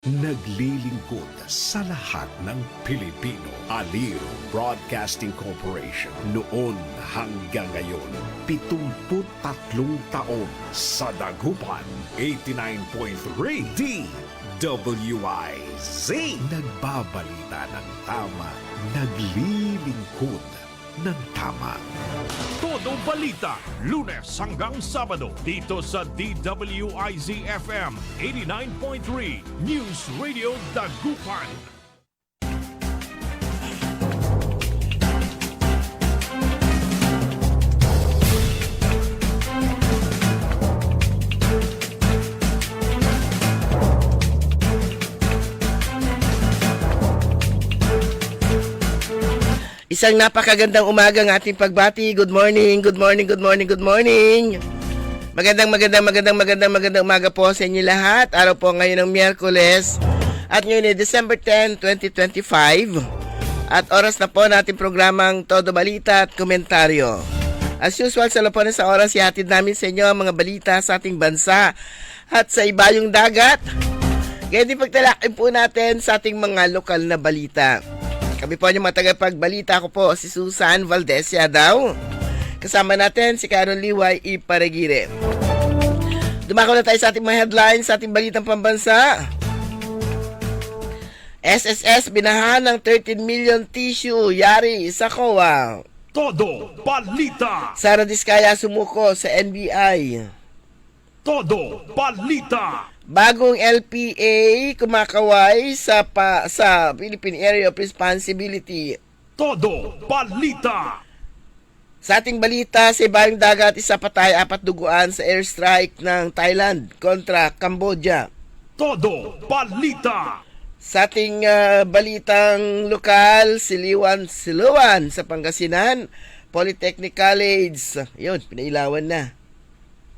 Naglilingkod sa lahat ng Pilipino. Aliw Broadcasting Corporation. Noon hanggang ngayon, 73 taon sa dagupan. 89.3 DWIZ. Nagbabalita ng tama. Naglilingkod ng tama. Todo Balita, Lunes hanggang Sabado dito sa DWIZ-FM 89.3 News Radio Dagupan. Isang napakagandang umaga ng ating pagbati. Good morning, good morning, good morning, good morning. Magandang umaga po sa inyo lahat. Araw po ngayon ng Miyerkules. At ngayon ay December 10, 2025. At oras na po natin programang Todo Balita at Komentaryo. As usual, sa lapuan sa oras, ihatid namin sa inyo ang mga balita sa ating bansa at sa ibayong dagat. Kaya din pagtalakin po natin sa ating mga lokal na balita. Kami po yung matagapagbalita ko po si Susan Valdez Yadaw. Kasama natin si Caron Liway Iparegire. Dumako na tayo sa ating mga headlines sa ating balitang pambansa. SSS binahan ng 13 million tissue yari sa COA. Todo Balita. Sara Diskaya sumuko sa NBI. Todo Balita. Bagong LPA kumakaway sa Philippine Area of Responsibility. Todo Balita. Sa ating balita, sa ibayong dagat, isa patay, 4 duguan sa airstrike ng Thailand kontra Cambodia. Todo Balita. Sa ating balitang lokal, Siluan sa Pangasinan, Polytechnic College. Yun, pinailawan na.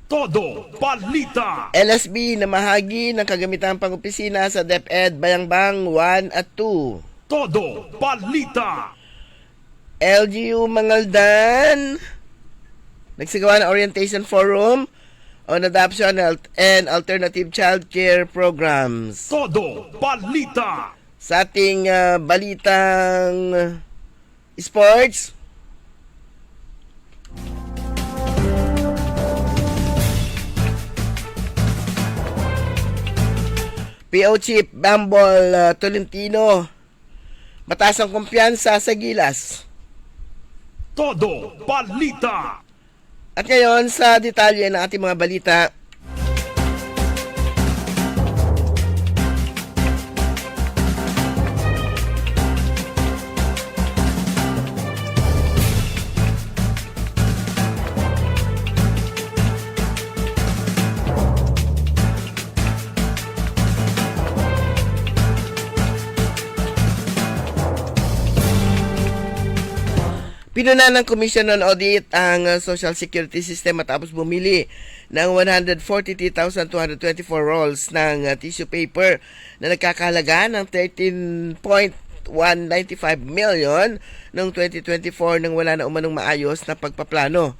Todo Balita. LSB na mahagi ng kagamitan pang-opisina sa DepEd Bayangbang 1 at 2. Todo Balita. LGU Mangaldan nagsagawa ng orientation forum on adoption and alternative childcare programs. Todo Balita. Sa ating balitang sports, PO Chief Bambol Tolentino, mataas ang kumpiyansa sa Gilas. Todo Balita. At ngayon sa detalye ng ating mga balita. Pinuna ng Commission on Audit ang Social Security System matapos bumili ng 143,224 rolls ng tissue paper na nagkakahalaga ng 13.195 million noong 2024 nang wala na umanong maayos na pagpaplano.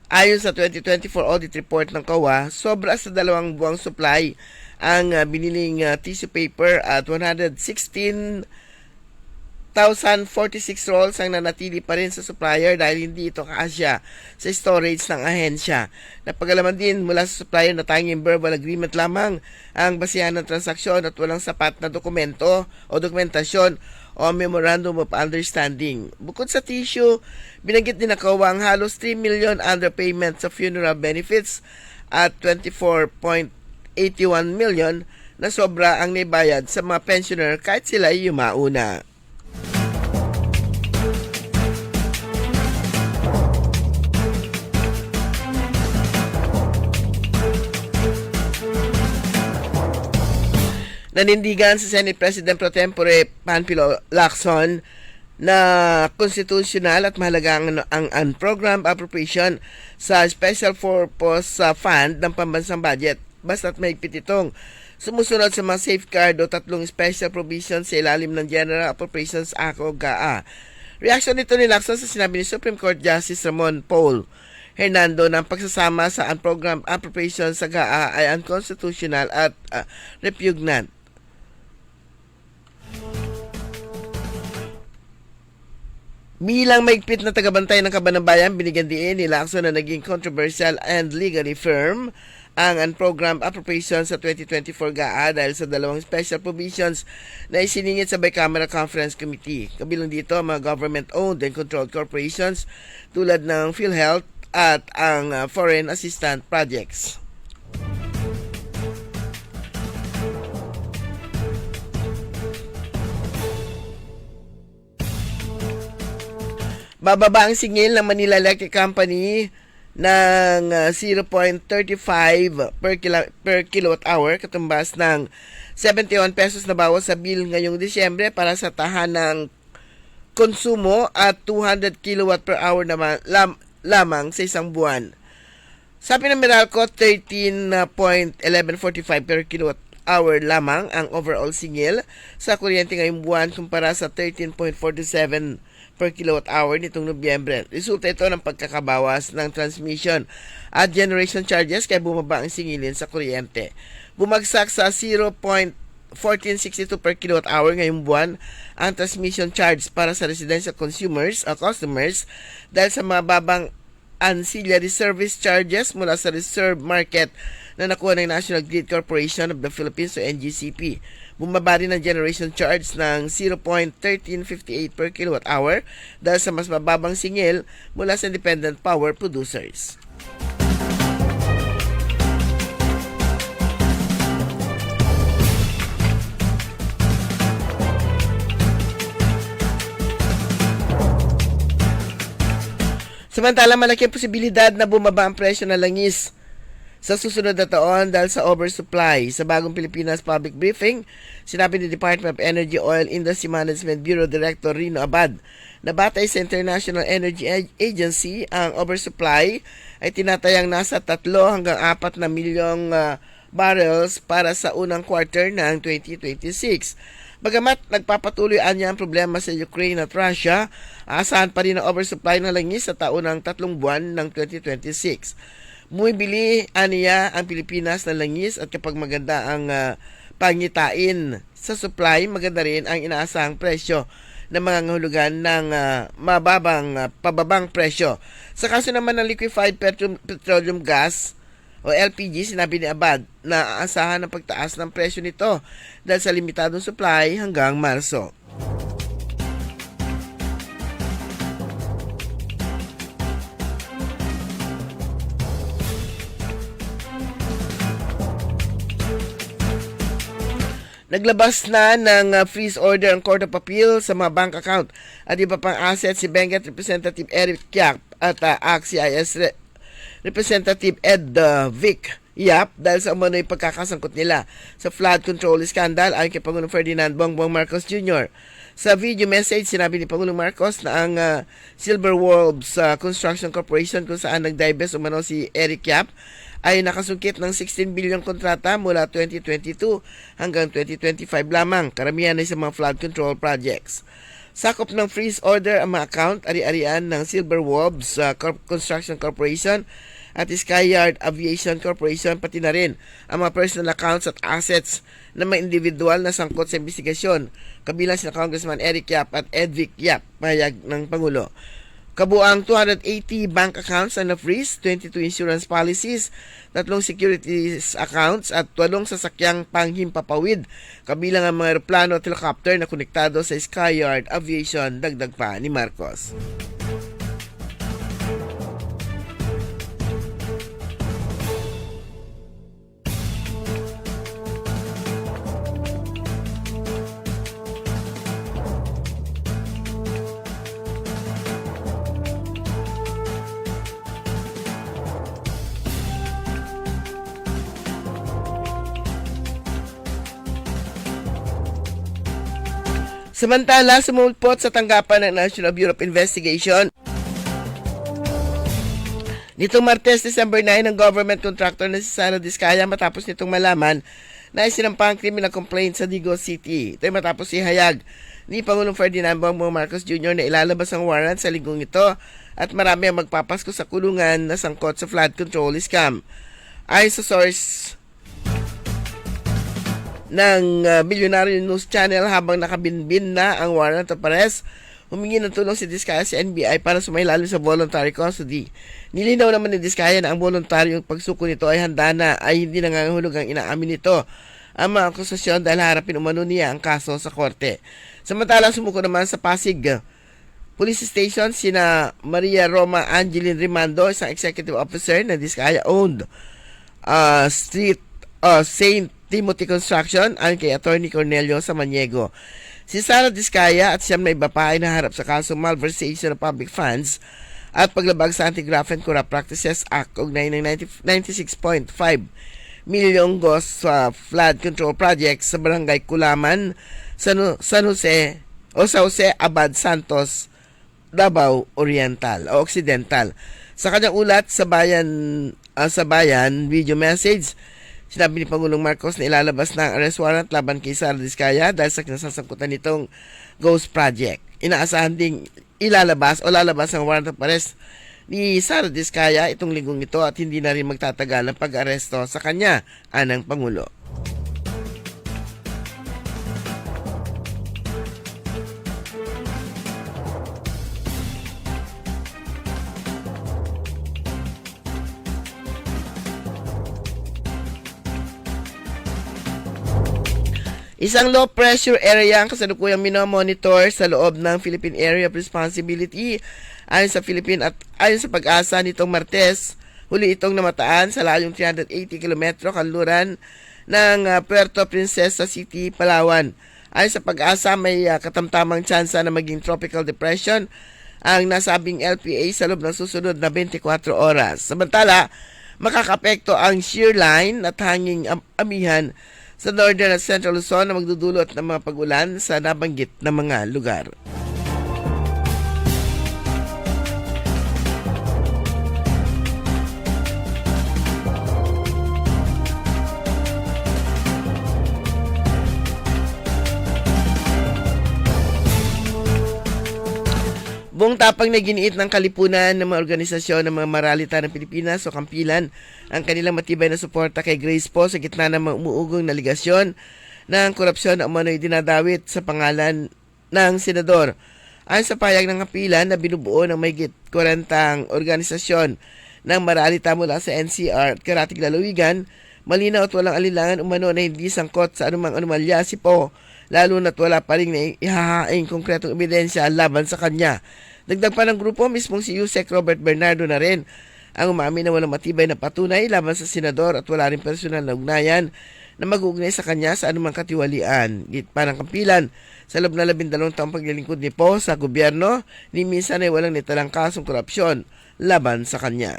Ayon sa 2024 audit report ng COA, sobra sa 2 buwang supply ang biniling tissue paper at 116,046 rolls ang nanatili pa rin sa supplier dahil hindi ito kasya sa storage ng ahensya. Napagalaman din mula sa supplier na tanging verbal agreement lamang ang basihan ng transaksyon at walang sapat na dokumento o dokumentasyon o memorandum of understanding. Bukod sa tissue, binanggit din ako ang halos 3 million underpayment sa funeral benefits at 24.81 million na sobra ang naibayad sa mga pensioner kahit sila ay yumauna. Nanindigan sa Senate President Pro Tempore Panfilo Lacson na constitutional at mahalaga ang unprogrammed appropriation sa Special Purpose Fund ng pambansang budget basta't mahigpit itong sumusunod sa mga safeguard o 3 special provisions sa ilalim ng General Appropriations Act o GAA. Reaksyon nito ni Lacson sa sinabi ni Supreme Court Justice Ramon Paul Hernando na ang pagsasama sa unprogrammed appropriation sa GAA ay unconstitutional at repugnant. Bilang maigpit na tagabantay ng kabanambayan, binigyan din ni Lacson na naging controversial and legally firm ang unprogrammed appropriation sa 2024 GAA dahil sa dalawang special provisions na isiningit sa Bicameral Conference Committee. Kabilang dito ang mga government-owned and controlled corporations tulad ng PhilHealth at ang foreign assistance projects. Bababa ang singil ng Manila Electric Company ng 0.35 per kilowatt hour, katumbas ng 71 pesos na bawas sa bill ngayong Disyembre para sa tahanang konsumo at 200 kilowatt per hour naman, lamang sa isang buwan. Sabi ng Meralco, 13.1145 per kilowatt hour lamang ang overall singil sa kuryente ngayong buwan kumpara sa 13.47 per kilowatt hour nitong Nobyembre. Resulta ito ng pagkakabawas ng transmission at generation charges kaya bumaba ang singilin sa kuryente. Bumagsak sa 0.1462 per kilowatt hour ngayong buwan ang transmission charge para sa residential consumers o customers dahil sa mababang ancillary service charges mula sa reserve market na nakuha ng National Grid Corporation of the Philippines o NGCP. Bumaba rin ang generation charge ng 0.1358 per kilowatt hour dahil sa mas mababang singil mula sa independent power producers. Samantala, malaki ang posibilidad na bumaba ang presyo ng langis sa susunod na taon dahil sa oversupply. Sa bagong Pilipinas Public Briefing, sinabi ni Department of Energy Oil Industry Management Bureau Director Rino Abad na batay sa International Energy Agency, ang oversupply ay tinatayang nasa 3 hanggang 4 na milyong barrels para sa unang quarter ng 2026. Bagamat nagpapatuloy anya ang problema sa Ukraine at Russia, aasahan pa rin ang oversupply ng langis sa taunang 3 buwan ng 2026. Bumibili aniya ang Pilipinas ng langis at kapag maganda ang pangitain sa supply, maganda rin ang inaasahang presyo ng mga ngahulugan ng pababang presyo. Sa kaso naman ng liquefied petroleum gas o LPG, sinabi ni Abad na aasahan ang pagtaas ng presyo nito dahil sa limitadong supply hanggang Marso. Naglabas na ng freeze order ang Court of Appeal sa mga bank account at iba pang assets si Benguet Representative Eric Yap at ACT-CIS Representative Ed Vic Yap dahil sa umano'y pagkakasangkot nila sa flood control scandal ayon kay Pangulong Ferdinand Bongbong Marcos Jr. Sa video message, sinabi ni Pangulong Marcos na ang Silver Wolves Construction Corporation kung saan nag-divest umano si Eric Yap ay nakasungkit ng 16 bilyong kontrata mula 2022 hanggang 2025 lamang, karamihan ay sa mga flood control projects. Sakop ng freeze order ang mga account ari-arian ng Silver Wolves Construction Corporation at Skyyard Aviation Corporation, pati na rin ang mga personal accounts at assets ng mga individual na sangkot sa investigasyon, kabilang sina Congressman Eric Yap at Edvic Yap, pahayag ng Pangulo. Kabuang 280 bank accounts ang na-freeze, 22 insurance policies, 3 securities accounts at 8 sasakyang panghimpapawid, kabilang ang mga aeroplano at helicopter na konektado sa Skyyard Aviation, dagdag pa ni Marcos. Samantala, sumulpot sa tanggapan ng National Bureau of Investigation nitong Martes, December 9, ang government contractor na si Sara Diskaya matapos nitong malaman na isinampang criminal complaint sa Digos City. Ito ay matapos ihayag ni Pangulong Ferdinand Bongbong Marcos Jr. na ilalabas ang warrant sa linggong ito at marami ang magpapasko sa kulungan na sangkot sa flood control scam. Ayon sa source ng Billionaire News Channel, habang nakabinbin na ang warrant of arrest, humingi ng tulong si Diskaya sa NBI para sumailalim sa voluntary custody. Nilinaw naman ni Diskaya na ang voluntaryong pagsuko nito ay handa na ay hindi nangangahulog ang inaamin nito ang mga akusasyon dahil harapin umano niya ang kaso sa korte. Samantalang sumuko naman sa Pasig Police Station sina Maria Roma Angeline Rimando, isang executive officer na Diskaya owned St. Timothy Construction ayon kay Attorney Cornelio Samaniego. Si Sara Diskaya at siyam na iba pa ay naharap sa kaso malversation of public funds at paglabag sa Anti-Graft and Corrupt Practices Act o 96.5 milyong GOS flood control project sa Barangay Kulaman, San Jose Abad Santos, Davao Oriental o Occidental. Sa kanyang ulat sa bayan video message, sinabi ni Pangulong Marcos na ilalabas na ang arrest warrant laban kay Sara Diskaya dahil sa kinasasangkutan nitong ghost project. Inaasahan ding lalabas ang warrant of arrest ni Sara Diskaya itong linggong ito at hindi na rin magtatagal ang pag-aresto sa kanya, anang Pangulo. Isang low pressure area ang kasalukuyang minomonitor sa loob ng Philippine Area of Responsibility ayon sa Pag-asa nitong Martes. Huli itong namataan sa layong 380 km kanluran ng Puerto Princesa City, Palawan. Ayon sa Pag-asa, may katamtamang tsansa na maging tropical depression ang nasabing LPA sa loob ng susunod na 24 oras. Samantala, makakapekto ang shear line at hanging amihan sa Northern at Central Luzon na magdudulot ng mga pag-ulan sa nabanggit na mga lugar. Buong tapang na giniit ng kalipunan ng mga organisasyon ng mga maralita ng Pilipinas o Kampilan ang kanilang matibay na suporta kay Grace Poe sa gitna ng mga umuugong na ligasyon ng korupsyon na umano'y dinadawit sa pangalan ng senador. Ayon sa payag ng Kampilan na binubuo ng mahigit 40 organisasyon ng maralita mula sa NCR at Karatig Lalawigan, malinaw at walang alinlangan umano na hindi sangkot sa anumang anomalya si Poe, lalo na't wala pa rin na ihahaing konkretong ebidensya laban sa kanya. Dagdag pa ng grupo, mismong si Yusek Robert Bernardo na rin ang umamin na walang matibay na patunay laban sa senador at wala rin personal na ugnayan na mag-uugnay sa kanya sa anumang katiwalian. Git pa ng Kampilan, sa loob na 12 taong paglilingkod ni Poe sa gobyerno, ni minsan ay walang nitalang kasong korupsyon laban sa kanya.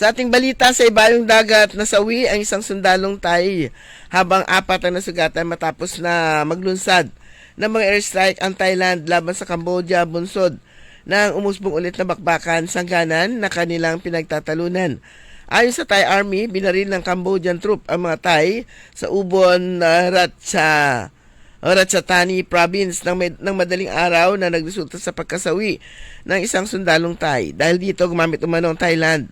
Sa ating balita, sa ibayong dagat, nasawi ang isang sundalong Thai habang 4 ang nasugatan matapos na maglunsad ng mga airstrike ang Thailand laban sa Cambodia bunsod ng umusbong ulit na bakbakan sangganan na kanilang pinagtatalunan. Ayon sa Thai Army, binaril ng Cambodian troop ang mga Thai sa Ubon Ratchathani Province ng madaling araw na nagresulta sa pagkasawi ng isang sundalong Thai. Dahil dito, gumamit umano ang Thailand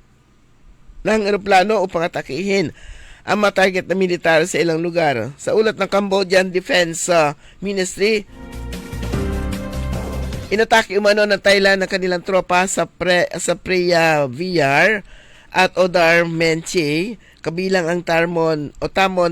ng eroplano upang atakihin ang mga target na militar sa ilang lugar. Sa ulat ng Cambodian Defense Ministry, inatake umano ng Thailand ang kanilang tropa sa Preah Vihear at Odar Menche, kabilang ang Tamon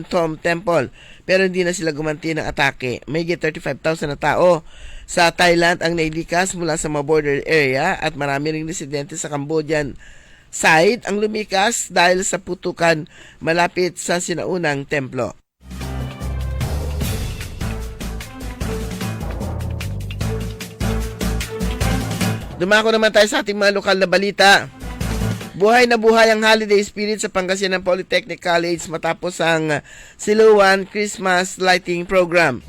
Tom Temple, pero hindi na sila gumanti ng atake. May 35,000 na tao sa Thailand ang nailikas mula sa mga border area at marami ring residente sa Cambodian side ang lumikas dahil sa putukan malapit sa sinaunang templo. Dumako naman tayo sa ating mga lokal na balita. Buhay na buhay ang holiday spirit sa Pangasinan Polytechnic College matapos ang Siluan Christmas Lighting Program.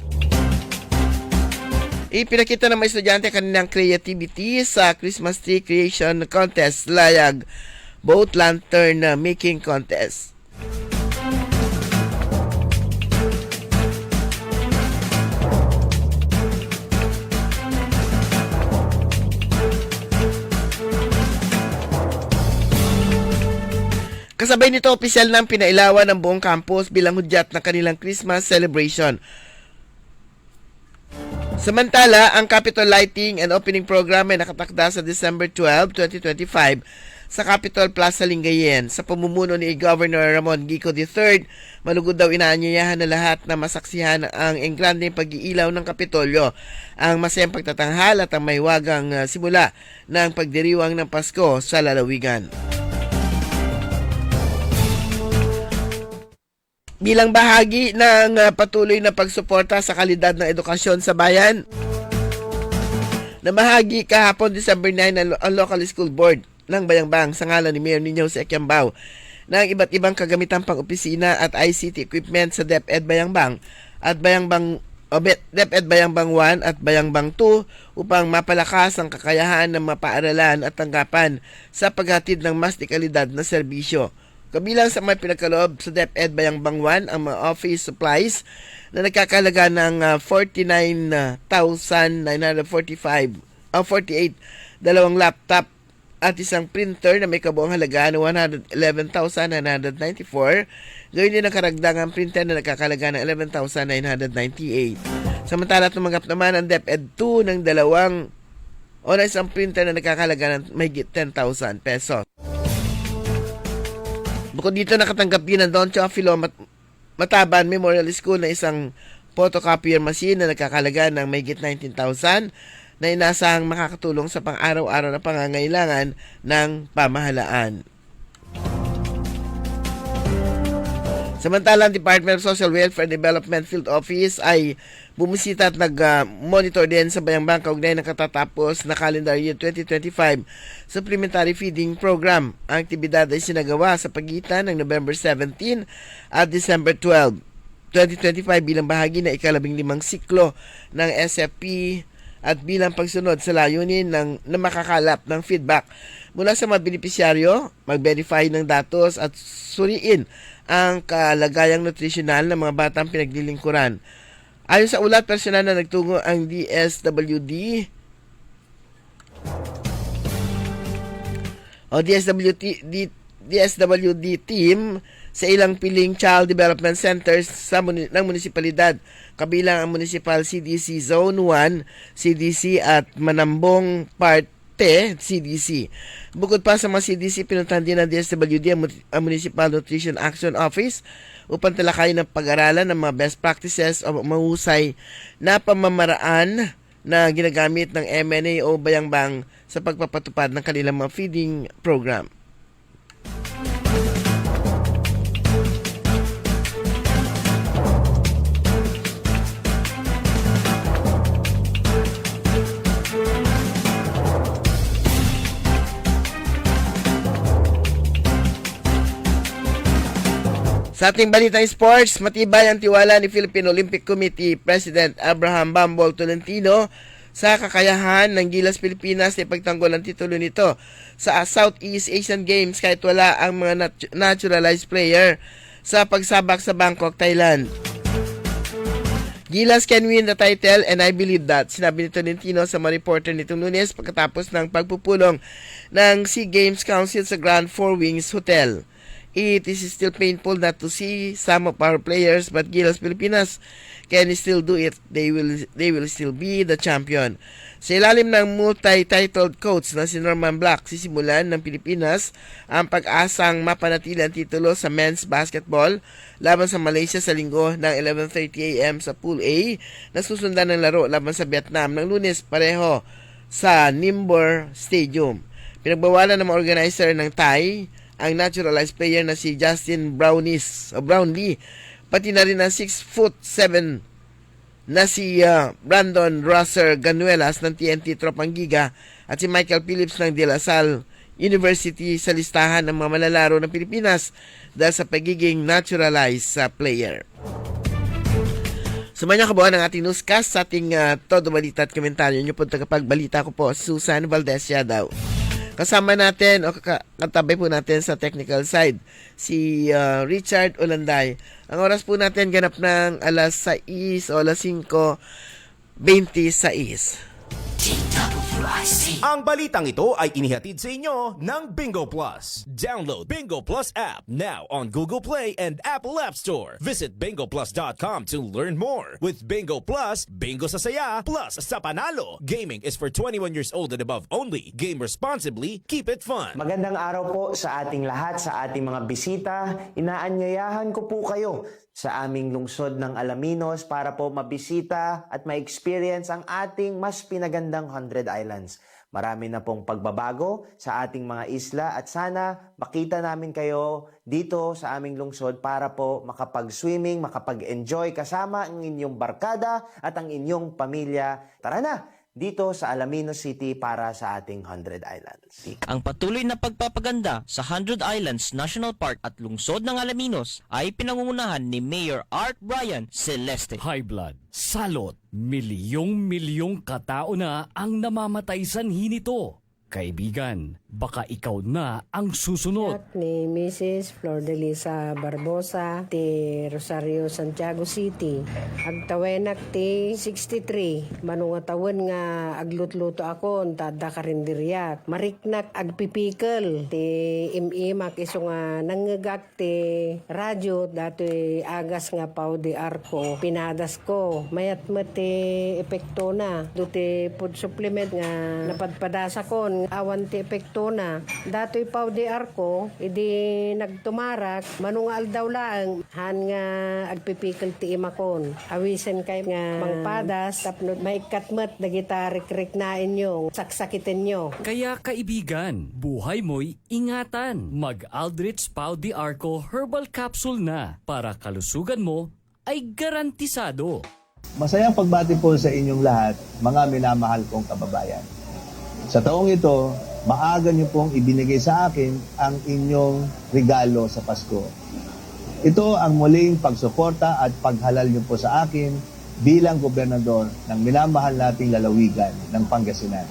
Ipinakita ng mga estudyante kanilang creativity sa Christmas Tree Creation Contest, Layag Boat Lantern Making Contest. Kasabay nito, opisyal ng pinailawan ng buong campus bilang hudyat ng kanilang Christmas celebration. Samantala, ang Capitol Lighting and Opening Program ay nakatakda sa December 12, 2025 sa Capitol Plaza Lingayen. Sa pamumuno ni Governor Ramon Gico III, malugod daw inaanyayahan na lahat na masaksihan ang enggrandeng pag-iilaw ng Kapitolyo, ang masayang pagtatanghal at ang mahiwagang simula ng pagdiriwang ng Pasko sa lalawigan. Bilang bahagi ng patuloy na pagsuporta sa kalidad ng edukasyon sa bayan, namahagi kahapon December 9 ang Local School Board ng Bayambang sa ngalan ni Mayor Nino C. Equiambao ng iba't ibang kagamitang pang-opisina at ICT equipment sa DepEd Bayambang at DepEd Bayambang 1 at Bayambang 2 upang mapalakas ang kakayahan ng mapaaralan at tanggapan sa paghatid ng mas dekalidad na serbisyo. Kabilang sa mga pinagkaloob sa DepEd Bayambang 1 ang mga office supplies na nagkakalaga ng 49,948, dalawang laptop at isang printer na may kabuang halaga ng 111,994, gayon din ang karagdagang printer na nagkakalaga ng 11,998. Samantala tumanggap naman ang DepEd 2 ng isang printer na nagkakalaga ng mahigit 10,000 pesos. Bukod dito, nakatanggap din ng Don Teofilo Mataban Memorial School na isang photocopier machine na nagkakalaga ng mahigit 19,000 na inasahang makakatulong sa pang-araw-araw na pangangailangan ng pamahalaan. Samantala, ang Department of Social Welfare and Development Field Office ay bumisita at nag-monitor din sa Bayambang kaugnay ng katatapos na calendar year 2025 Supplementary Feeding Program. Ang aktibidad ay sinagawa sa pagitan ng November 17 at December 12, 2025 bilang bahagi ng ika-15 siklo ng SFP at bilang pagsunod sa layunin na makakalap ng feedback mula sa mga benepisyaryo, mag-verify ng datos at suriin ang kalagayang nutrisyonal ng mga batang pinaglilingkuran. Ayon sa ulat, personal na nagtungo ang DSWD team sa ilang piling child development centers ng munisipalidad, kabilang ang Municipal CDC Zone 1, CDC at Manambong Part CDC. Bukod pa sa mga CDC, pinuntahan din ng DSWD ang Municipal Nutrition Action Office upang talakayin ang pag-aralan ng mga best practices o mahusay na pamamaraan na ginagamit ng MNAO Bayambang sa pagpapatupad ng kanilang mga feeding program. Sa ating balitang sports, matibay ang tiwala ni Philippine Olympic Committee President Abraham Bambol Tolentino sa kakayahan ng Gilas Pilipinas na ipagtanggol ang titulo nito sa Southeast Asian Games kahit wala ang mga naturalized player sa pagsabak sa Bangkok, Thailand. Gilas can win the title and I believe that, sinabi ni Tolentino sa mga reporter nitong Lunes pagkatapos ng pagpupulong ng SEA Games Council sa Grand Four Wings Hotel. It is still painful not to see some of our players, but Gilas Pilipinas can still do it. They will still be the champion. Sa ilalim ng multi-titled coach na si Norman Black, sisimulan ng Pilipinas ang pag-asang mapanatili ang titulo sa men's basketball laban sa Malaysia sa linggo ng 11:30 AM sa Pool A, na susundan ng laro laban sa Vietnam ng Lunes pareho sa Ningbo Stadium. Pinagbawalan ng mga organizer ng Thai ang naturalized player na si Justin Brownlee, pati na rin ang 6'7" na si Brandon Rosser Ganuelas ng TNT Tropang Giga at si Michael Phillips ng De La Salle University sa listahan ng mga malalaro ng Pilipinas dahil sa pagiging naturalized player. Sumanya kabuhan ng ating newscast sa ating todo balita at komentaryo nyo po tagapagbalita ko po, Susan Valdez Yadaw. Kasama natin o katabay po natin sa technical side si Richard Olanday. Ang oras po natin ganap ng alas 6 o alas 5:26. Ang balitang ito ay inihatid sa inyo ng Bingo Plus. Download Bingo Plus app now on Google Play and Apple App Store. Visit bingoplus.com to learn more. With Bingo Plus, bingo sa saya, plus sa panalo. Gaming is for 21 years old and above only. Game responsibly, keep it fun. Magandang araw po sa ating lahat, sa ating mga bisita. Inaanyayahan ko po kayo sa aming lungsod ng Alaminos para po mabisita at ma-experience ang ating mas pinagandang 100 Islands. Marami na pong pagbabago sa ating mga isla at sana makita namin kayo dito sa aming lungsod para po makapag-swimming, makapag-enjoy kasama ang inyong barkada at ang inyong pamilya. Tara na! Dito sa Alaminos City para sa ating 100 Islands. Ang patuloy na pagpapaganda sa 100 Islands National Park at lungsod ng Alaminos ay pinangungunahan ni Mayor Art Brian Celeste. High blood, salot, milyong-milyong katao na ang namamatay sanhi nito. Kaibigan, baka ikaw na ang susunod. At ni Mrs. Flor de Lisa Barbosa ti Rosario Santiago City. Agtawenak ti 63. Manungatawin nga aglutluto akon tada karinderyak. Mariknak agpipikal ti imimak iso nga nangagak ti radyo dati agas nga pau di arko. Pinadas ko. Mayat ti epekto na. Duti food supplement nga napadpadasa kon awan ti epekto na. Dato'y pau di arko, idi nagtumarak, manungal daw lang, han nga agpipikal ti imakon. Awisen kay nga mangpadas, tapno maikatmat, dagita rik-rik na inyo, saksakitin nyo. Kaya kaibigan, buhay mo'y ingatan. Mag-Aldrich Pau di Arco Herbal Capsule na para kalusugan mo ay garantisado. Masayang pagbati po sa inyong lahat, mga minamahal kong kababayan. Sa taong ito, maaga niyo pong ibinigay sa akin ang inyong regalo sa Pasko. Ito ang muling pagsuporta at paghalal niyo po sa akin bilang gobernador ng minamahal nating lalawigan ng Pangasinan.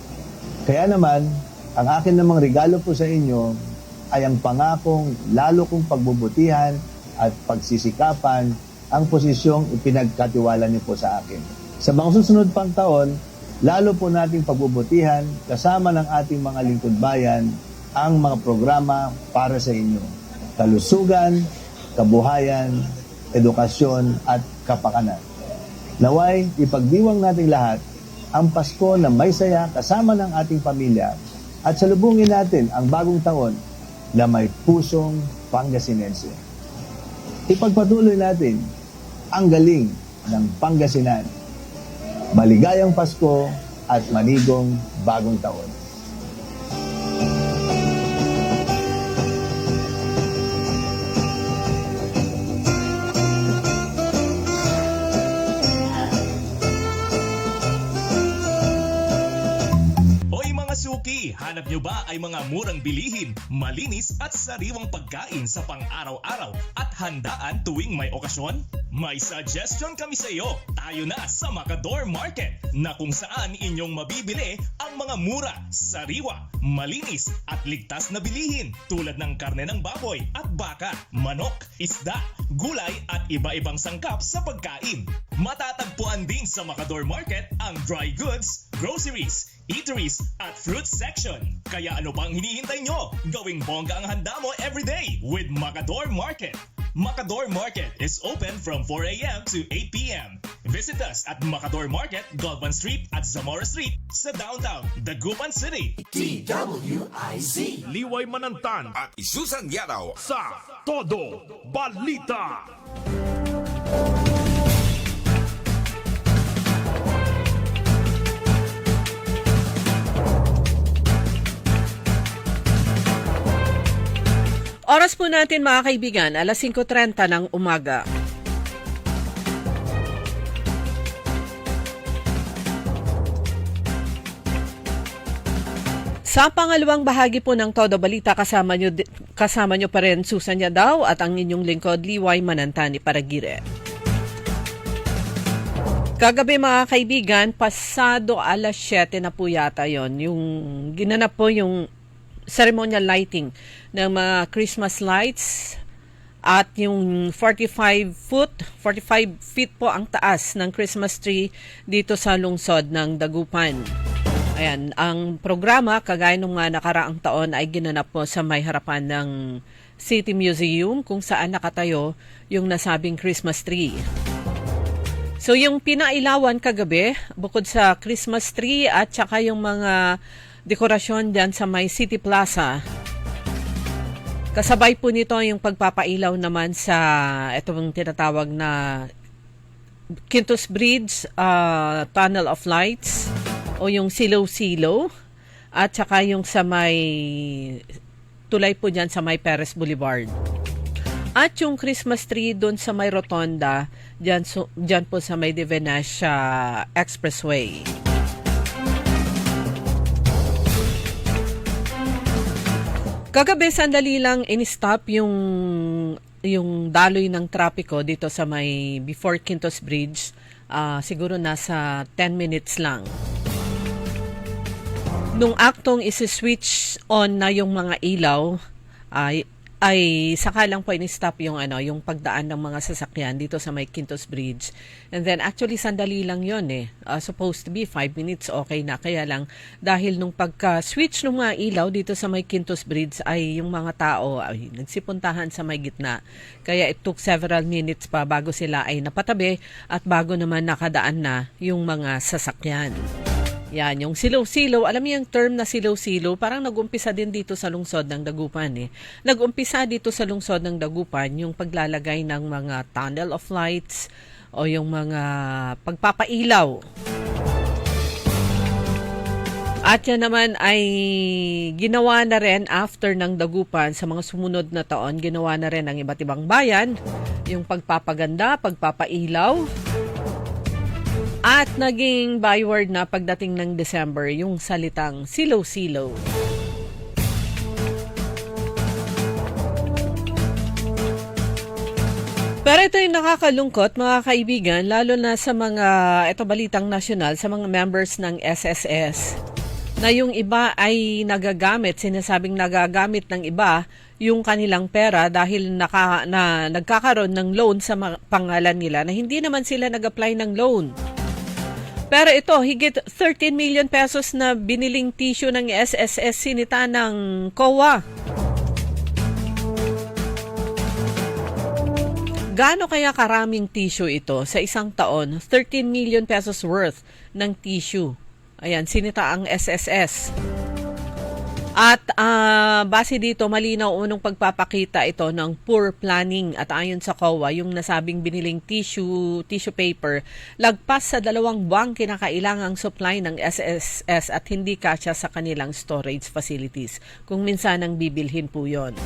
Kaya naman, ang akin namang regalo po sa inyo ay ang pangakong lalo kong pagbubutihan at pagsisikapan ang posisyong ipinagkatiwala niyo po sa akin. Sa mga susunod pang taon, lalo po nating pagbubutihan kasama ng ating mga lingkod bayan ang mga programa para sa inyo. Kalusugan, kabuhayan, edukasyon at kapakanan. Naway, ipagdiwang nating lahat ang Pasko na may saya kasama ng ating pamilya at salubungin natin ang bagong taon na may pusong Pangasinense. Ipagpatuloy natin ang galing ng Pangasinan. Maligayang Pasko at manigong bagong taon. Hoy mga suki, hanap nyo ba ay mga murang bilihin, malinis at sariwang pagkain sa pang-araw-araw at handaan tuwing may okasyon? May suggestion kami sa iyo. Tayo na sa Macador Market na kung saan inyong mabibili ang mga mura, sariwa, malinis at ligtas na bilihin tulad ng karne ng baboy at baka, manok, isda, gulay at iba-ibang sangkap sa pagkain. Matatagpuan din sa Macador Market ang dry goods, groceries, eateries at fruit section. Kaya ano pang hinihintay nyo? Gawing bongga ang handa mo everyday with Macador Market. Macador Market is open from 4 a.m. to 8 p.m. Visit us at Macador Market, Galvan Street at Zamora Street sa downtown Dagupan City. DWIZ Liway Manantan at Susan Yadaw sa Todo Balita. Oras po natin mga kaibigan, alas 5:30 ng umaga. Sa pangalawang bahagi po ng Todo Balita, kasama nyo pa rin Susan Yadaw at ang inyong lingkod Liway Manantani Paragire. Kagabi mga kaibigan, pasado alas 7 na po yata yon yung ginanap po yung ceremonial lighting ng mga Christmas lights at yung 45 feet po ang taas ng Christmas tree dito sa lungsod ng Dagupan. Ayan, ang programa kagaya nung nakaraang taon ay ginanap po sa may harapan ng City Museum kung saan nakatayo yung nasabing Christmas tree. So yung pinailawan kagabi, bukod sa Christmas tree at saka yung mga dekorasyon dyan sa may City Plaza, kasabay po nito yung pagpapailaw naman sa itong tinatawag na Quintos Bridge Tunnel of Lights o yung Silaw-Silaw at saka yung sa may tulay po dyan sa may Perez Boulevard. At yung Christmas tree doon sa may rotonda, dyan po sa may De Venecia Expressway. Kagabi sandali lang in-stop yung daloy ng trapiko dito sa may before Quintos Bridge. Siguro nasa 10 minutes lang. Nung aktong isi-switch on na yung mga ilaw, ay saka lang po in-stop yung yung pagdaan ng mga sasakyan dito sa may Quintos Bridge. And then actually sandali lang yon supposed to be 5 minutes okay na, kaya lang dahil nung pagka-switch ng mga ilaw dito sa may Quintos Bridge ay yung mga tao ay nagsipuntahan sa may gitna. Kaya it took several minutes pa bago sila ay napatabi at bago naman nakadaan na yung mga sasakyan. Yan, yung silaw-silaw. Alam mo yung term na silaw-silaw, parang nag-umpisa din dito sa lungsod ng Dagupan. Nag-umpisa dito sa lungsod ng Dagupan yung paglalagay ng mga tunnel of lights o yung mga pagpapailaw. At yan naman ay ginawa na rin after ng Dagupan sa mga sumunod na taon, ginawa na rin ng iba't ibang bayan yung pagpapaganda, pagpapailaw. At naging byword na pagdating ng December yung salitang silaw-silaw. Pero ito yung nakakalungkot mga kaibigan, lalo na sa mga balitang nasyonal, sa mga members ng SSS, na yung iba ay sinasabing nagagamit ng iba yung kanilang pera dahil nagkakaroon ng loan sa pangalan nila na hindi naman sila nag-apply ng loan. Pero ito, higit 13 million pesos na biniling tissue ng SSS sinita ng COA. Gaano kaya karaming tissue ito sa isang taon? 13 million pesos worth ng tissue. Ayan, sinita ang SSS. At base dito, malinaw unang pagpapakita ito ng poor planning. At ayon sa COA, yung nasabing biniling tissue paper, lagpas sa 2 buwang kinakailangang supply ng SSS at hindi kasya sa kanilang storage facilities. Kung minsan ang bibilhin po yon.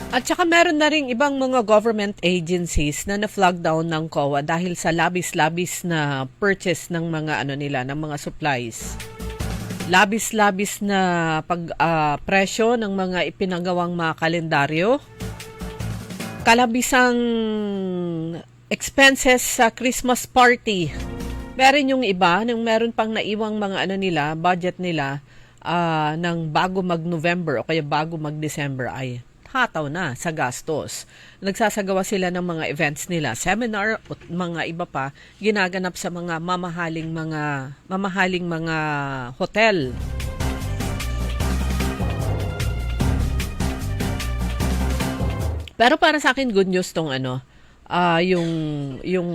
At saka meron na rin ibang mga government agencies na na-flag down ng COA dahil sa labis-labis na purchase ng mga ng mga supplies. Labis-labis na presyo ng mga ipinagawang mga kalendaryo. Kalabisang expenses sa Christmas party. Meron yung iba, meron pang naiwang mga budget nila ng bago mag-November o kaya bago mag-December ay hataw na sa gastos. Nagsasagawa sila ng mga events nila, seminar at mga iba pa ginaganap sa mga mamahaling mga hotel. Pero para sa akin good news tong yung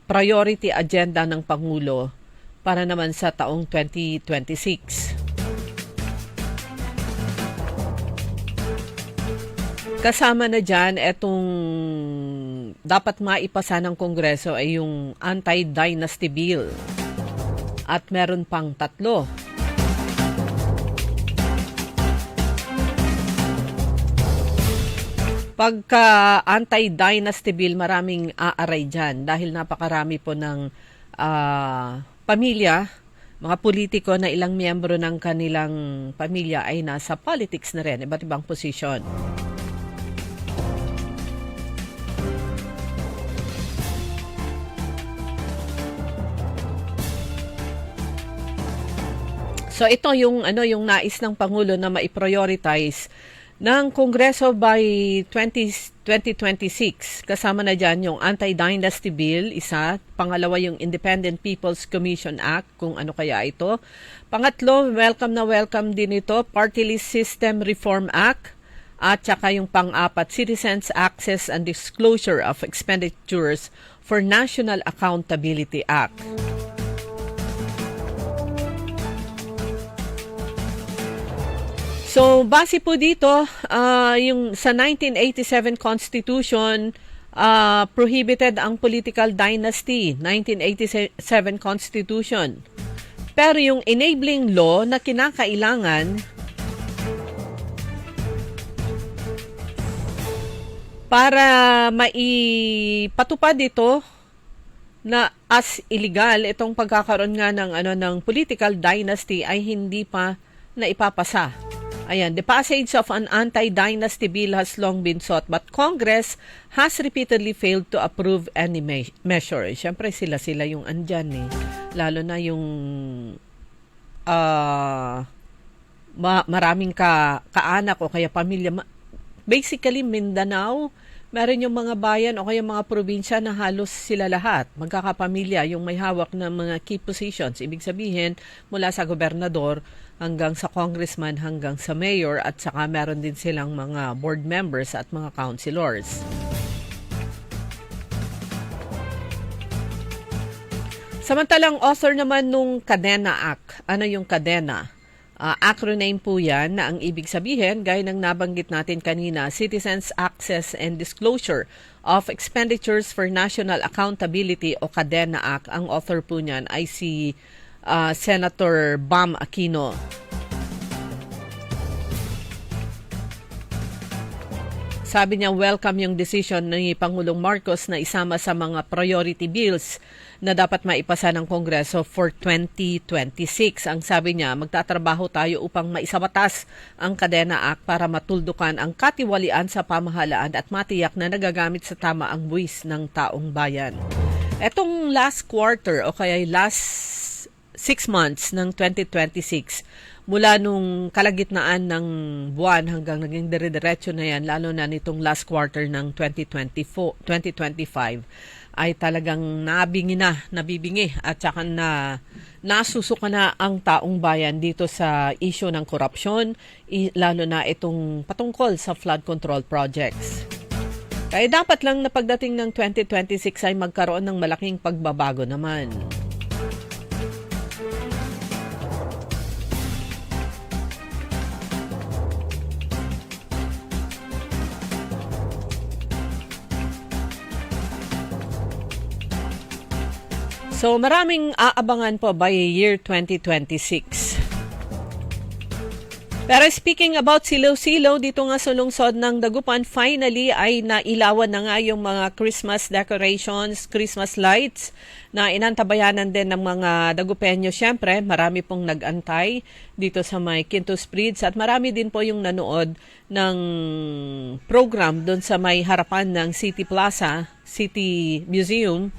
priority agenda ng Pangulo para naman sa taong 2026. Kasama na dyan, etong dapat maipasa ng Kongreso ay yung anti-dynasty bill. At meron pang 3. Pagka anti-dynasty bill, maraming aaray dyan dahil napakarami po ng pamilya, mga politiko na ilang miyembro ng kanilang pamilya ay nasa politics na rin, iba't ibang posisyon. So ito yung yung nais ng Pangulo na mai-prioritize ng Kongreso by 2026. Kasama na dyan yung Anti-Dynasty Bill, isa. Pangalawa yung Independent People's Commission Act, kung ano kaya ito. Pangatlo, welcome na welcome din ito, Party List System Reform Act. At saka yung pang-apat, Citizens Access and Disclosure of Expenditures for National Accountability Act. So, base po dito, yung sa 1987 Constitution, prohibited ang political dynasty, 1987 Constitution. Pero yung enabling law na kinakailangan para maipatupad ito na as illegal itong pagkakaroon nga ng political dynasty ay hindi pa naipapasa. Ayan, the passage of an anti-dynasty bill has long been sought but Congress has repeatedly failed to approve any measure. Siyempre sila yung andyan eh. Lalo na yung maraming kaanak o kaya pamilya. Basically, Mindanao, meron yung mga bayan o kaya mga probinsya na halos sila lahat. Magkakapamilya, yung may hawak ng mga key positions. Ibig sabihin, mula sa gobernador hanggang sa congressman, hanggang sa mayor, at saka meron din silang mga board members at mga councilors. Samantalang author naman nung Kadena Act. Ano yung Kadena? Acronym po yan na ang ibig sabihin, gaya ng nabanggit natin kanina, Citizens Access and Disclosure of Expenditures for National Accountability o Kadena Act. Ang author po niyan ay si Senator Bam Aquino. Sabi niya, welcome yung decision ni Pangulong Marcos na isama sa mga priority bills na dapat maipasa ng Kongreso for 2026. Ang sabi niya, magtatrabaho tayo upang maisabatas ang Kadena Act para matuldukan ang katiwalian sa pamahalaan at matiyak na nagagamit sa tama ang buwis ng taong bayan. Etong last quarter o kaya last 6 months ng 2026, mula nung kalagitnaan ng buwan hanggang naging dire-diretso na yan, lalo na nitong last quarter ng 2025, ay talagang nabibingi at saka nasusuka na ang taong bayan dito sa issue ng korupsyon, lalo na itong patungkol sa flood control projects. Kaya dapat lang na pagdating ng 2026 ay magkaroon ng malaking pagbabago naman. So maraming aabangan po by year 2026. Pero speaking about silaw-silaw, dito nga sa lungsod ng Dagupan, finally ay nailawan na nga yung mga Christmas decorations, Christmas lights na inantabayanan din ng mga Dagupenyo. Siyempre, marami pong nag-antay dito sa may Quintus Bridge at marami din po yung nanood ng program doon sa may harapan ng City Plaza, City Museum.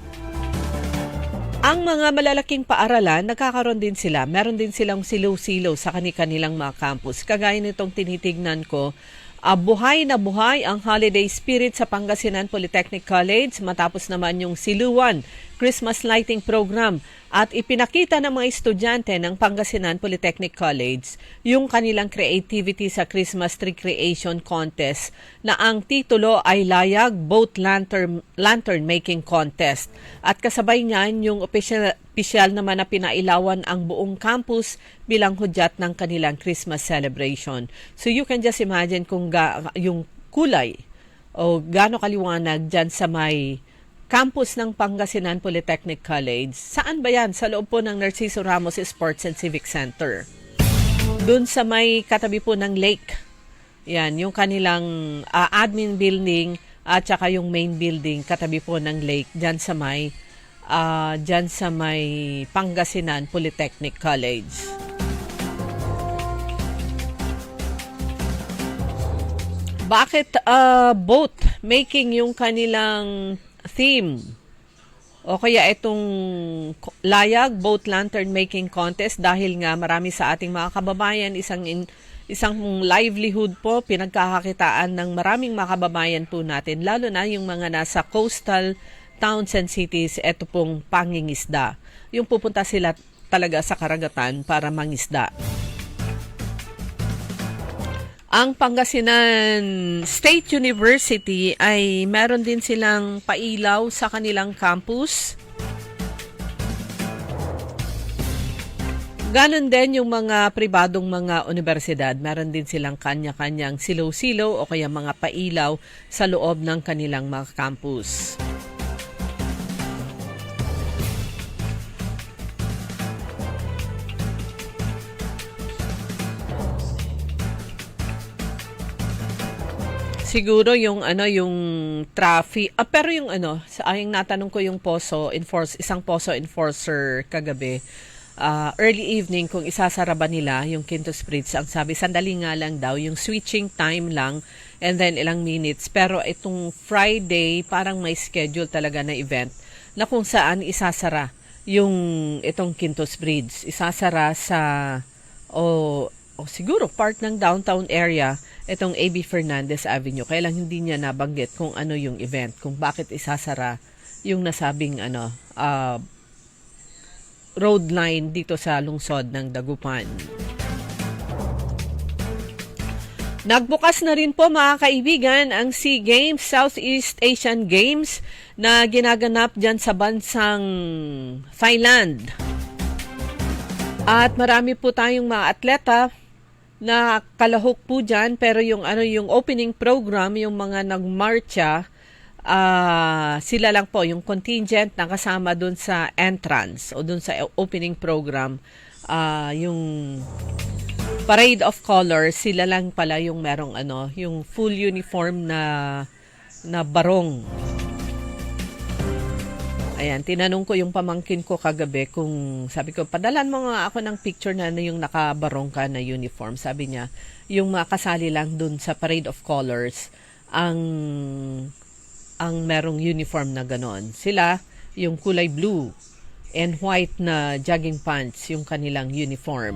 Ang mga malalaking paaralan, nagkakaroon din sila. Meron din silang silaw-silaw sa kanilang mga campus. Kagaya nitong tinitignan ko, buhay na buhay ang holiday spirit sa Pangasinan Polytechnic College matapos naman yung Siluan Christmas Lighting Program at ipinakita ng mga estudyante ng Pangasinan Polytechnic College yung kanilang creativity sa Christmas Tree Creation Contest na ang titulo ay Layag Boat Lantern Making Contest. At kasabay niyan yung opisyal naman na pinailawan ang buong campus bilang hudyat ng kanilang Christmas celebration. So you can just imagine kung yung kulay o gaano kaliwanag dyan sa may campus ng Pangasinan Polytechnic College. Saan ba yan? Sa loob po ng Narciso Ramos Sports and Civic Center. Doon sa may katabi po ng lake. Yan, yung kanilang admin building at saka yung main building katabi po ng lake dyan sa may Pangasinan Polytechnic College. Bakit boat making yung kanilang theme O kaya itong layag, boat lantern making contest, dahil nga marami sa ating mga kababayan, isang livelihood po, pinagkakakitaan ng maraming mga kababayan po natin, lalo na yung mga nasa coastal towns and cities, ito pong pangingisda. Yung pupunta sila talaga sa karagatan para mangisda. Ang Pangasinan State University ay meron din silang pailaw sa kanilang campus. Ganon din yung mga pribadong mga universidad. Meron din silang kanya-kanyang silaw-silaw o kaya mga pailaw sa loob ng kanilang mga campus. Siguro yung traffic, pero yung ayong natanong ko yung isang poso enforcer kagabi, early evening kung isasara ba nila yung Quintos Bridge. Ang sabi, sandali nga lang daw, yung switching time lang and then ilang minutes. Pero itong Friday, parang may schedule talaga na event na kung saan isasara itong Quintos Bridge. Isasara sa siguro part ng downtown area, itong A.B. Fernandez Avenue. Kaya lang hindi niya nabanggit kung ano yung event, kung bakit isasara yung nasabing road line dito sa lungsod ng Dagupan. Nagbukas na rin po mga kaibigan ang SEA Games, Southeast Asian Games na ginaganap dyan sa bansang Thailand. At marami po tayong mga atleta na kalahok po dyan, pero yung opening program, yung mga nagmarcha, sila lang po, yung contingent na kasama dun sa entrance o dun sa opening program, yung parade of colors, sila lang pala yung merong yung full uniform na barong. Ayan, tinanong ko yung pamangkin ko kagabi kung, sabi ko, padalan mo nga ako ng picture na yung nakabarong ka na uniform. Sabi niya, yung makasali lang dun sa Parade of Colors, ang merong uniform na ganon. Sila, yung kulay blue and white na jogging pants, yung kanilang uniform.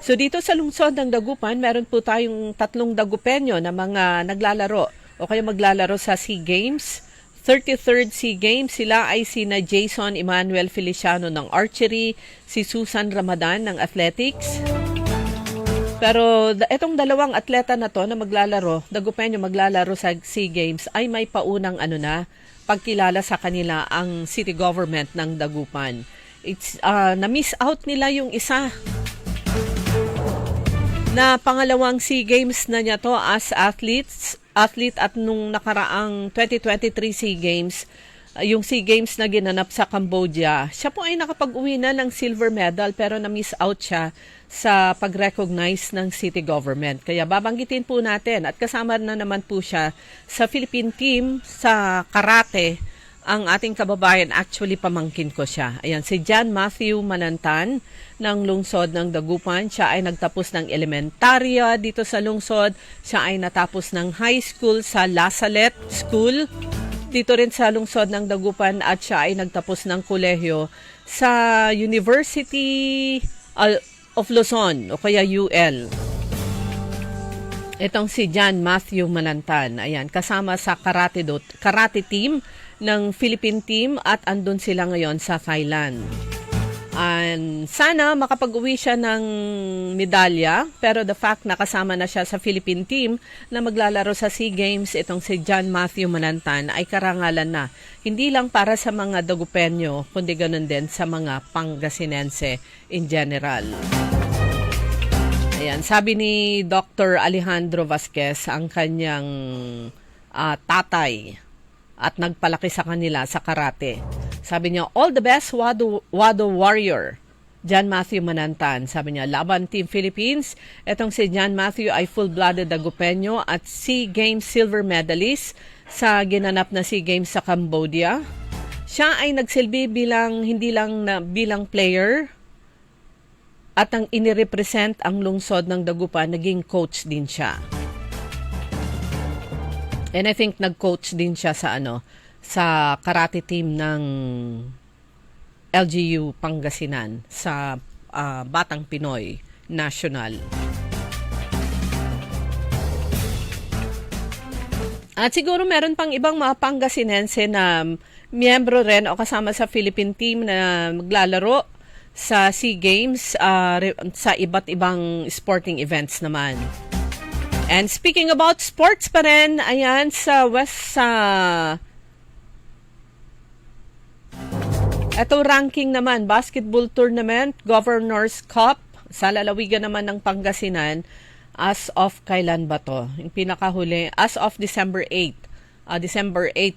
So dito sa lungsod ng Dagupan, meron po tayong 3 Dagupenyo na mga naglalaro o kaya maglalaro sa SEA Games. 33rd SEA Games, sila ay sina Jason Emmanuel Feliciano ng archery, si Susan Ramadan ng athletics. Pero itong 2 atleta na to na maglalaro, Dagupenyo maglalaro sa SEA Games, ay may paunang pagkilala sa kanila ang city government ng Dagupan. Na-miss out nila yung isa na pangalawang SEA Games na niya to as athlete at nung nakaraang 2023 SEA Games, yung SEA Games na ginanap sa Cambodia, siya po ay nakapag-uwi na ng silver medal pero na-miss out siya sa pag-recognize ng city government. Kaya babanggitin po natin at kasama na naman po siya sa Philippine team sa karate. Ang ating kababayan, actually pamangkin ko siya. Ayan, si John Matthew Manantan ng lungsod ng Dagupan. Siya ay nagtapos ng elementarya dito sa lungsod. Siya ay natapos ng high school sa La Salette School dito rin sa lungsod ng Dagupan at siya ay nagtapos ng kolehiyo sa University of Luzon o kaya UL. Itong si John Matthew Manantan. Ayan, kasama sa karate team ng Philippine team at andun sila ngayon sa Thailand. And sana makapag-uwi siya ng medalya, pero the fact na kasama na siya sa Philippine team na maglalaro sa SEA Games, itong si John Matthew Manantan ay karangalan na. Hindi lang para sa mga Dagupenyo, kundi ganun din sa mga Pangasinense in general. Ayan, sabi ni Dr. Alejandro Vasquez, ang kanyang tatay, at nagpalaki sa kanila sa karate. Sabi niya, all the best, Wado Warrior. John Matthew Manantan. Sabi niya, laban Team Philippines. Etong si John Matthew ay full-blooded Dagupenyo at SEA Games silver medalist sa ginanap na SEA Games sa Cambodia. Siya ay nagsilbi hindi lang bilang player at ang inirepresent ang lungsod ng Dagupan, naging coach din siya. And I think nag-coach din siya sa karate team ng LGU Pangasinan sa Batang Pinoy National. At siguro meron pang ibang mga Pangasinense na miyembro rin o kasama sa Philippine team na maglalaro sa SEA Games sa iba't ibang sporting events naman. And speaking about sports pa rin, ayan, ito ranking naman, basketball tournament, Governor's Cup, sa lalawigan naman ng Pangasinan. As of kailan ba to? Yung pinakahuli, as of December 8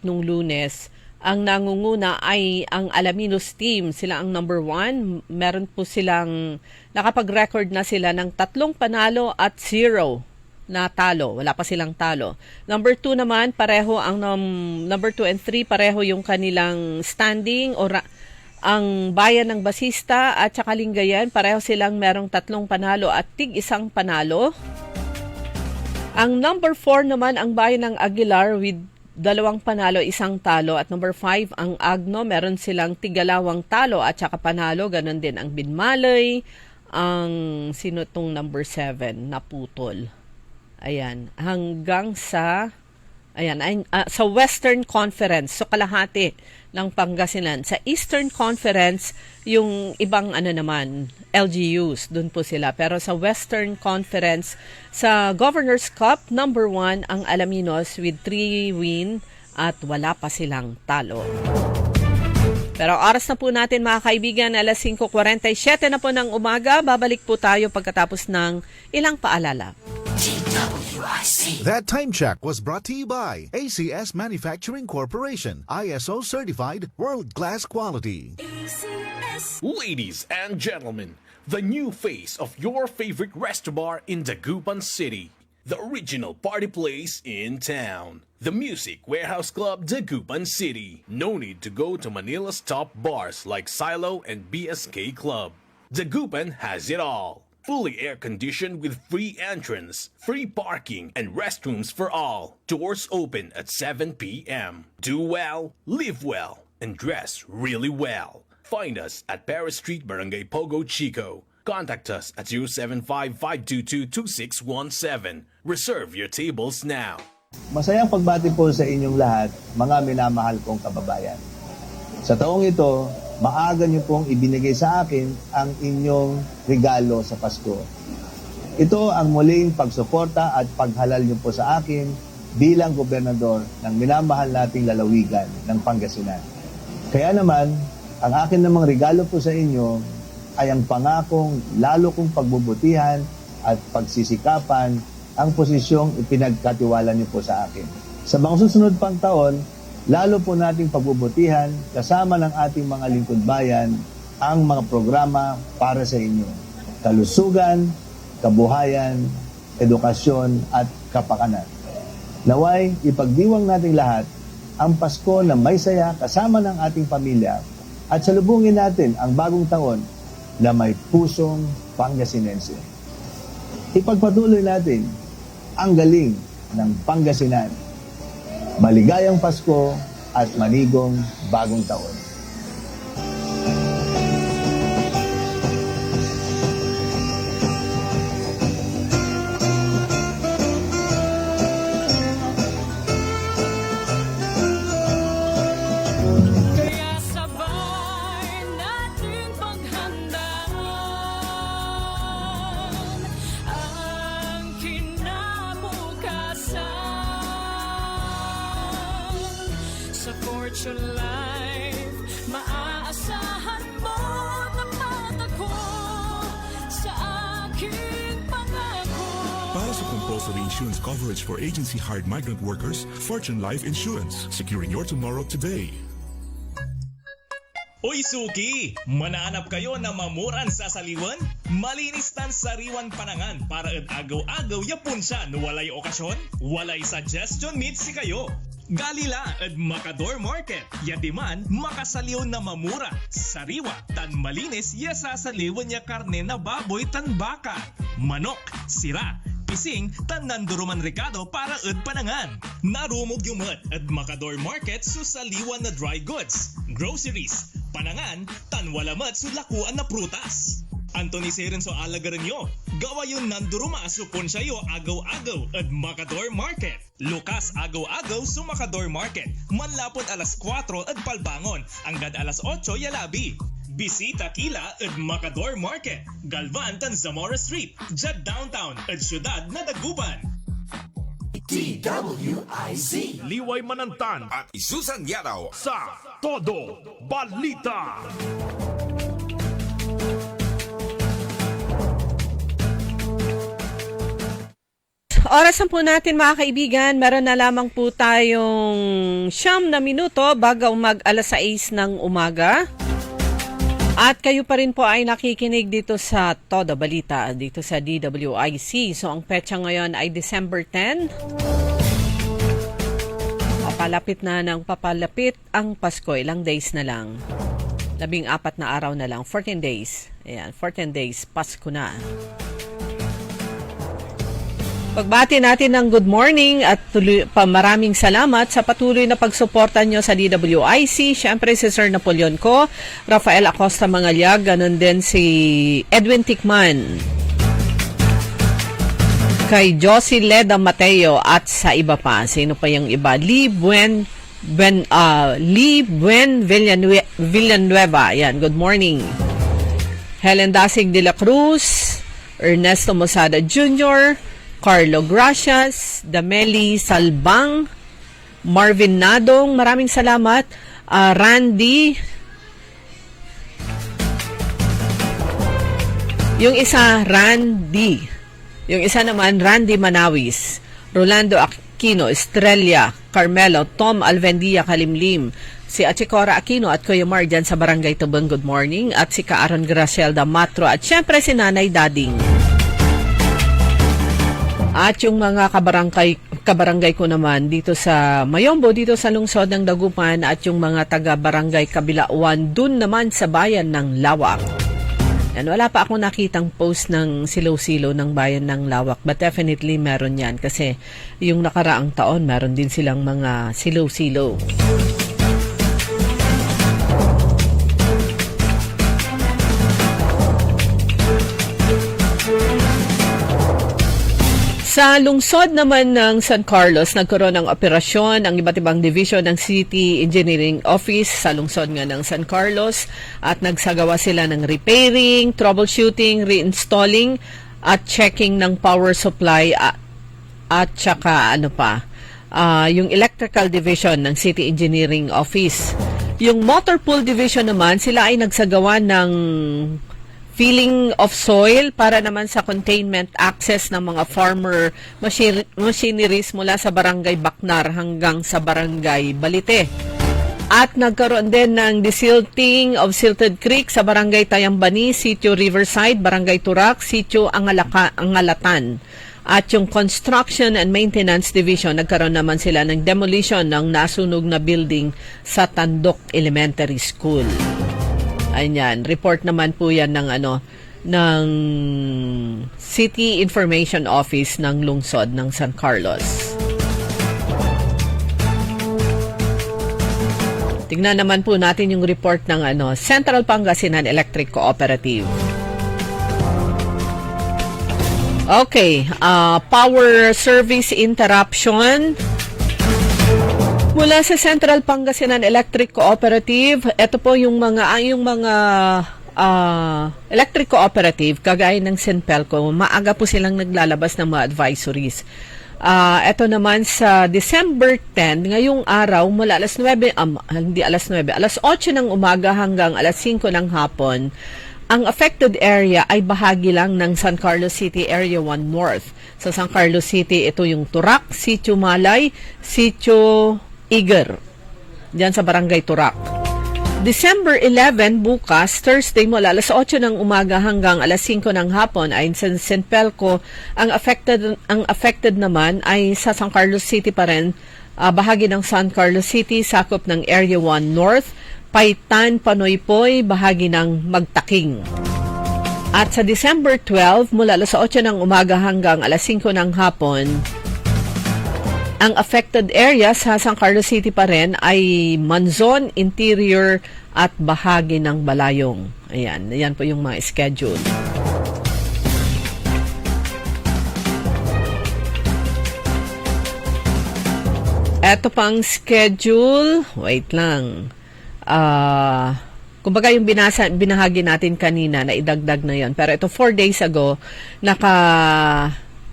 nung Lunes, ang nangunguna ay ang Alaminos team. Sila ang number 1. Meron po silang, nakapag-record na sila ng 3 panalo at 0 na talo. Wala pa silang talo. Number 2 naman, pareho ang number 2 and 3, pareho yung kanilang standing o ang Bayan ng Basista at saka Lingayen, pareho silang merong 3 panalo at tig-1 panalo. Ang number 4 naman ang Bayan ng Aguilar with 2 panalo, 1 talo. At number 5 ang Agno, meron silang tig-2 talo at saka panalo. Ganon din ang Binmalay. Ang sino tong number 7 na putol. Ayan, hanggang sa sa Western Conference, so kalahati ng Pangasinan. Sa Eastern Conference, yung ibang naman, LGUs, dun po sila. Pero sa Western Conference, sa Governor's Cup, number 1 ang Alaminos with 3 win at wala pa silang talo. Pero oras na po natin mga kaibigan, alas 5:47 na po ng umaga. Babalik po tayo pagkatapos ng ilang paalala. That time check was brought to you by ACS Manufacturing Corporation, ISO certified world-class quality. Ladies and gentlemen, the new face of your favorite restaurant in Dagupan City. The original party place in town. The Music Warehouse Club Dagupan City. No need to go to Manila's top bars like Silo and BSK Club. Dagupan has it all. Fully air-conditioned with free entrance, free parking, and restrooms for all. Doors open at 7 p.m. Do well, live well, and dress really well. Find us at Paris Street, Barangay Pogo, Chico. Contact us at 075-522-2617. Reserve your tables now. Masayang pagbati po sa inyong lahat, mga minamahal kong kababayan. Sa taong ito, maaga niyo pong ibinigay sa akin ang inyong regalo sa Pasko. Ito ang muling pagsuporta at paghalal niyo po sa akin bilang gobernador ng minamahal nating lalawigan ng Pangasinan. Kaya naman, ang akin namang regalo po sa inyo ay ang pangakong lalo kong pagbubutihan at pagsisikapan ang posisyong ipinagkatiwala niyo po sa akin. Sa mga susunod pang taon, lalo po nating pagbubutihan kasama ng ating mga lingkod bayan ang mga programa para sa inyo. Kalusugan, kabuhayan, edukasyon at kapakanan. Naway, ipagdiwang nating lahat ang Pasko na may saya kasama ng ating pamilya at salubungin natin ang bagong taon na may pusong Pangasinense. Ipagpatuloy natin ang galing ng Pangasinan. Maligayang Pasko at manigong bagong taon. Compulsory insurance coverage for agency-hired migrant workers, Fortune Life Insurance. Securing your tomorrow today. Uy suki! Manaanap kayo na mamuran sa saliwan? Malinis tan sariwan panangan para agaw-agaw yapon siya no walay okasyon? Walay suggestion meet si kayo. Galila at Makador Market. Yadiman, makasaliw na mamura. Sariwa, tan malinis, yasasaliwan niya karne na baboy tan baka. Manok, sira, pising tan nanduruman Ricardo para ed panangan. Narumog yumet at Macador Market su saliwan na dry goods, groceries, panangan, tan walamat su lakuan na prutas. Anthony Seren so alagaran nyo. Gawa yung nanduruma supon sa'yo agaw-agaw at Macador Market. Lukas agaw-agaw sa Macador Market. Manlapot alas 4 at palbangon. Hanggang alas 8 yalabi. Bisita kila at Macador Market. Galvan tan Zamora Street. Jad downtown at syudad na Dagupan. DWIZ Liway Manantan at Isusan Yadaw sa Todo Balita. Orasan po natin mga kaibigan, meron na lamang po tayong 9 na minuto bago mag alas 6 ng umaga. At kayo pa rin po ay nakikinig dito sa Todo Balita, dito sa DWIC. So ang petsa ngayon ay December 10. Papalapit na ng papalapit ang Pasko, ilang days na lang. 14 na araw na lang, 14 days. Ayan, 14 days, Pasko na. Pagbati natin ng good morning at maraming salamat sa patuloy na pagsuporta nyo sa DWIC. Siyempre si Sir Napoleon ko, Rafael Acosta Mangalyag, ganun din si Edwin Tikman, kay Josie Leda Mateo at sa iba pa. Sino pa yung iba? Lee Buen Villanueva. Yan, good morning. Helen Dasig de la Cruz, Ernesto Mosada Jr., Carlo Gracias, Dameli Salbang, Marvin Nadong, maraming salamat. Randy, yung isa Randy, yung isa naman Randy Manawis, Rolando Aquino, Estrella, Carmelo, Tom Alvendia Kalimlim, si Achicora Aquino at Kuya Mar dyan sa Barangay Tubang, good morning, at si Kaaron Gracielda Matro, at syempre si Nanay Dading. At yung mga kabarangay ko naman dito sa Mayombo, dito sa lungsod ng Dagupan, at yung mga taga-barangay Kabilauan, dun naman sa bayan ng Lawak. Yan, wala pa akong nakitang post ng silaw-silaw ng bayan ng Lawak, but definitely meron yan kasi yung nakaraang taon meron din silang mga silaw-silaw. Sa lungsod naman ng San Carlos, nagkaroon ng operasyon ang iba't ibang division ng City Engineering Office sa lungsod nga ng San Carlos, at nagsagawa sila ng repairing, troubleshooting, reinstalling at checking ng power supply at saka yung electrical division ng City Engineering Office. Yung motor pool division naman, sila ay nagsagawa ng filling of soil para naman sa containment access ng mga farmer machineries mula sa Barangay Bacnar hanggang sa Barangay Balite. At nagkaroon din ng desilting of Silted Creek sa Barangay Tayambani, Sitio Riverside, Barangay Turak, Sitio Angalatan. At yung Construction and Maintenance Division, nagkaroon naman sila ng demolition ng nasunog na building sa Tandok Elementary School. Ayan, report naman po yan ng City Information Office ng lungsod ng San Carlos. Tingnan naman po natin yung report ng Central Pangasinan Electric Cooperative. Okay, power service interruption mula sa Central Pangasinan Electric Cooperative. Ito po yung mga electric cooperative, kagaya ng Senpelco, maaga po silang naglalabas ng mga advisories. Ito naman sa December 10, ngayong araw, mula alas 8 ng umaga hanggang alas 5 ng hapon, ang affected area ay bahagi lang ng San Carlos City Area 1 North. Sa San Carlos City, ito yung Turak, Sitio Malay, Sitio Iger, diyan sa Barangay Turak. December 11, bukas, Thursday, mula alas 8 ng umaga hanggang alas 5 ng hapon ay sa Senpelco. Ang affected naman ay sa San Carlos City pa rin, bahagi ng San Carlos City, sakop ng Area 1 North, Paitan, Panoypoy, bahagi ng Magtaking. At sa December 12, mula alas 8 ng umaga hanggang alas 5 ng hapon, ang affected area sa San Carlos City pa rin ay Manzon, Interior at bahagi ng Balayong. Ayan, yan po yung mga schedule. Eto pang schedule, wait lang. Kumbaga yung binahagi natin kanina na idagdag na yon. Pero ito 4 days ago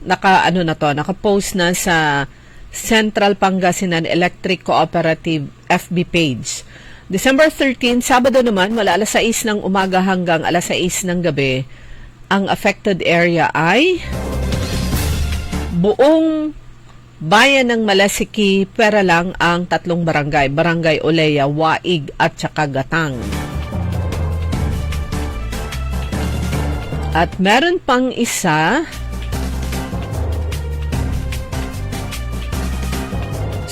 naka-post na sa Central Pangasinan Electric Cooperative FB page. December 13, Sabado naman, mula alas 6 ng umaga hanggang alas 6 ng gabi, ang affected area ay buong bayan ng Malasiki, pera lang ang 3 barangay. Barangay Olea, Waig at saka Gatang. At meron pang isa.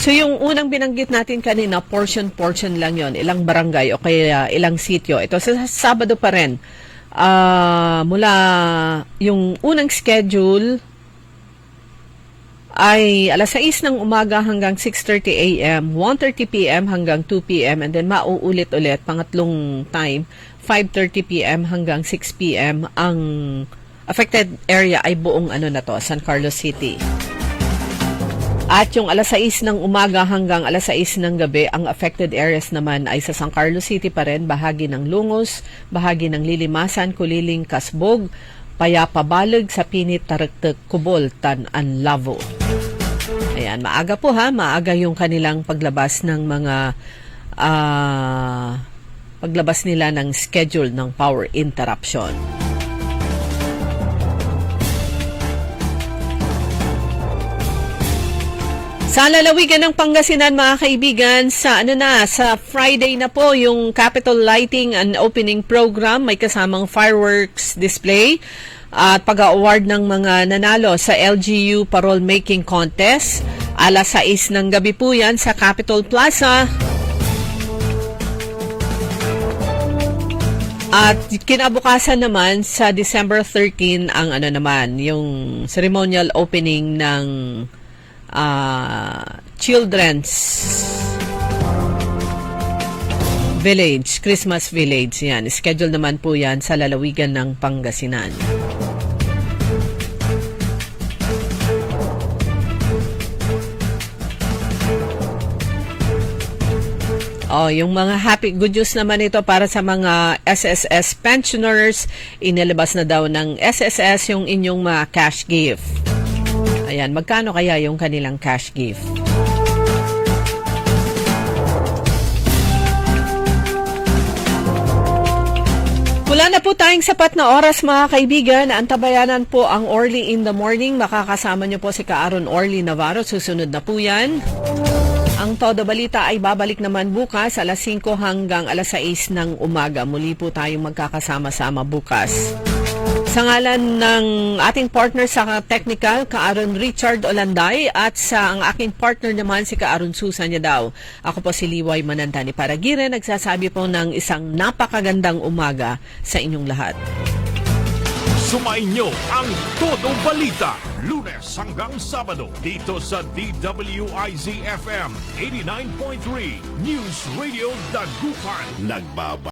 So yung unang binanggit natin kanina, portion lang yon, ilang barangay o kaya ilang sityo. Ito sa Sabado pa rin. Mula yung unang schedule ay alas 6 ng umaga hanggang 6:30 a.m., 1:30 p.m. hanggang 2 p.m. and then mauulit-ulit pangatlong time 5:30 p.m. hanggang 6 p.m. Ang affected area ay buong San Carlos City. At yung alas 6 ng umaga hanggang alas 6 ng gabi, ang affected areas naman ay sa San Carlos City pa rin, bahagi ng Lungos, bahagi ng Lilimasan, Kuliling, Kasbog, Payapa, Balag, Sapinit, Taragtag, Cubol, Tan-an, Lavo. Ayan, maaga po maaga yung kanilang paglabas ng mga paglabas nila ng schedule ng power interruption. Sa lalawigan ng Pangasinan, mga kaibigan, sa Friday na po yung Capitol Lighting and Opening Program, may kasamang fireworks display at pag-award ng mga nanalo sa LGU Parole Making Contest. Alas 6 ng gabi po yan sa Capitol Plaza. At kinabukasan naman sa December 13 ang yung ceremonial opening ng Children's Village, Christmas Village. Yan, schedule naman po yan sa lalawigan ng Pangasinan. Yung mga good news naman ito para sa mga SSS pensioners. Inilabas na daw ng SSS yung inyong mga cash gift. Ayan, magkano kaya yung kanilang cash gift? Wala na po tayong sapat na oras, mga kaibigan. Antabayanan po ang Orly in the Morning. Makakasama niyo po si Kaaron Orly Navarro. Susunod na po yan. Ang Todo Balita ay babalik naman bukas alas 5 hanggang alas 6 ng umaga. Muli po tayong magkakasama-sama bukas. Sa ngalan ng ating partner sa technical, Kaaron Richard Olanday, at sa ang aking partner naman si Kaaron Susan Yadaw. Ako po si Liway Manantani Paragira, nagsasabi po ng isang napakagandang umaga sa inyong lahat. Sumainyo ang Todo Balita, Lunes hanggang Sabado, dito sa DWIZ-FM 89.3 News Radio Dagupan.